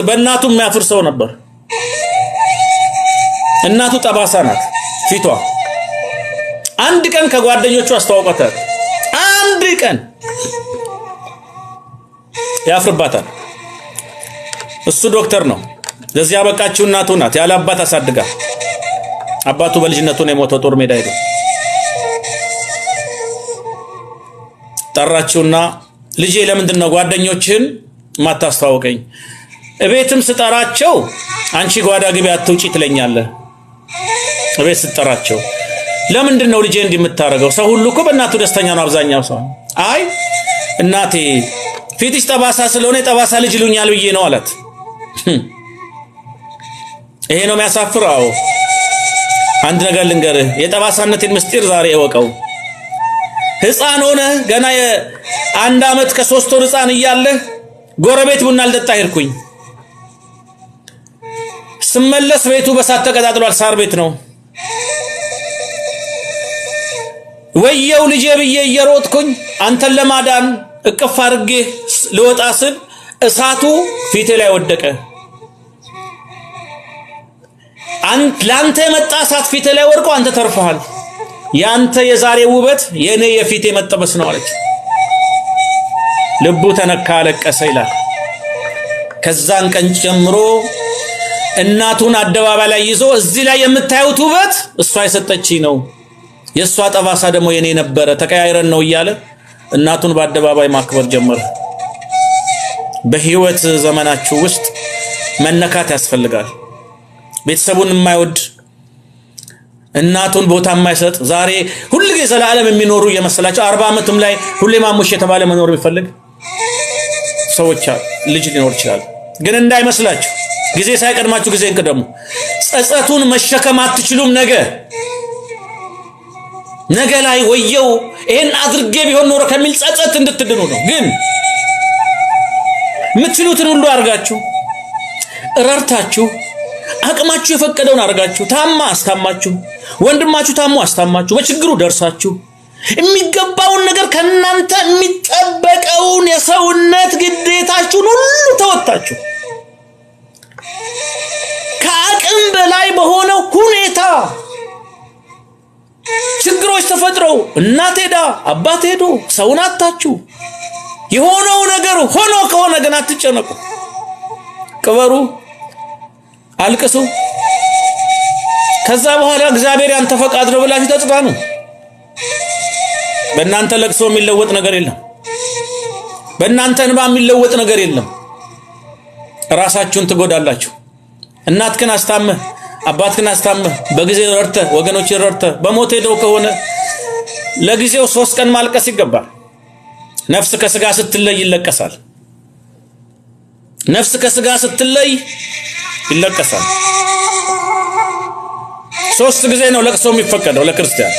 በእናቱ የሚያፍር ሰው ነበር። እናቱ ጠባሳ ናት ፊቷ። አንድ ቀን ከጓደኞቹ አስተዋወቃታል። አንድ ቀን ያፍርባታል። እሱ ዶክተር ነው። ለዚህ ያበቃችው እናቱ ናት። ያለ አባት አሳድጋ አባቱ በልጅነቱ ነው የሞተው ጦር ሜዳ ሄዶ። ጠራችውና ልጄ ለምንድነው ጓደኞችን ማታስተዋወቀኝ? እቤትም ስጠራቸው አንቺ ጓዳ ግቢ አትውጪ ትለኛለህ። እቤት ስጠራቸው ለምንድነው ልጄ እንዲምታረገው? ሰው ሁሉ እኮ በእናቱ ደስተኛ ነው አብዛኛው ሰው። አይ እናቴ ፊትሽ ጠባሳ ስለሆነ ጠባሳ ልጅ ይሉኛል ብዬ ነው አላት። ይሄ ነው የሚያሳፍረው። አንድ ነገር ልንገርህ፣ የጠባሳነትን ምስጢር ዛሬ እወቀው። ሕፃን ሆነ ገና የ1 ዓመት ከ3 ወር ሕፃን እያለህ ጎረቤት ቡና ልጠጣ ሄድኩኝ። ስመለስ ቤቱ በሳት ተቀጣጥሏል። ሳር ቤት ነው። ወየው ልጄ ብዬ እየሮጥኩኝ አንተን ለማዳን እቅፍ አድርጌ ልወጣ ስል እሳቱ ፊቴ ላይ ወደቀ። ላንተ የመጣ እሳት ፊቴ ላይ ወርቆ አንተ ተርፈሃል። ያንተ የዛሬ ውበት የኔ የፊቴ መጠበስ ነው አለች። ልቡ ተነካ፣ አለቀሰ ይላል። ከዛን ቀን ጀምሮ እናቱን አደባባይ ላይ ይዞ እዚህ ላይ የምታዩት ውበት እሷ የሰጠችኝ ነው፣ የሷ ጠባሳ ደግሞ የኔ ነበረ፣ ተቀያይረን ነው እያለ እናቱን በአደባባይ ማክበር ጀመረ። በህይወት ዘመናችሁ ውስጥ መነካት ያስፈልጋል። ቤተሰቡን የማይወድ እናቱን ቦታ የማይሰጥ ዛሬ ሁሉ ጊዜ ዘላለም የሚኖሩ የመሰላቸው 40 ዓመትም ላይ ሁሌ ማሙሽ የተባለ መኖር የሚፈልግ ሰዎች ልጅ ሊኖር ይችላል። ግን እንዳይመስላችሁ ጊዜ ሳይቀድማችሁ ጊዜ እንቅደሙ። ጸጸቱን መሸከም አትችሉም። ነገ ላይ ወየው ይሄን አድርጌ ቢሆን ኖሮ ከሚል ጸጸት እንድትድኑ ነው። ግን የምትችሉትን ሁሉ አርጋችሁ እረርታችሁ አቅማችሁ የፈቀደውን አርጋችሁ ታማ አስታማችሁ፣ ወንድማችሁ ታሞ አስታማችሁ፣ በችግሩ ደርሳችሁ የሚገባውን ነገር ከናንተ የሚጠበቀውን የሰውነት ግዴታችሁን ሁሉ ተወጣችሁ ከአቅም በላይ በሆነው ሁኔታ ችግሮች ተፈጥረው እናት ሄዳ አባት ሄዶ ሰውን አጣችሁ የሆነው ነገር ሆኖ ከሆነ ግን አትጨነቁ። ቅበሩ፣ አልቅሱ። ከዛ በኋላ እግዚአብሔር ያንተ ፈቃድ ነው ብላችሁ ተጽናኑ። በእናንተ ለቅሶ የሚለወጥ ነገር የለም። በእናንተ እንባ የሚለወጥ ነገር የለም። ራሳችሁን ትጎዳላችሁ። እናትክን አስታመህ አባትክን አስታመህ በጊዜ ረድተህ ወገኖችን ረድተህ በሞት ሄደው ከሆነ ለጊዜው 3 ቀን ማልቀስ ይገባል። ነፍስ ከስጋ ስትለይ ይለቀሳል። ነፍስ ከስጋ ስትለይ ይለቀሳል። 3 ጊዜ ነው ለቅሶ የሚፈቀደው ለክርስቲያን።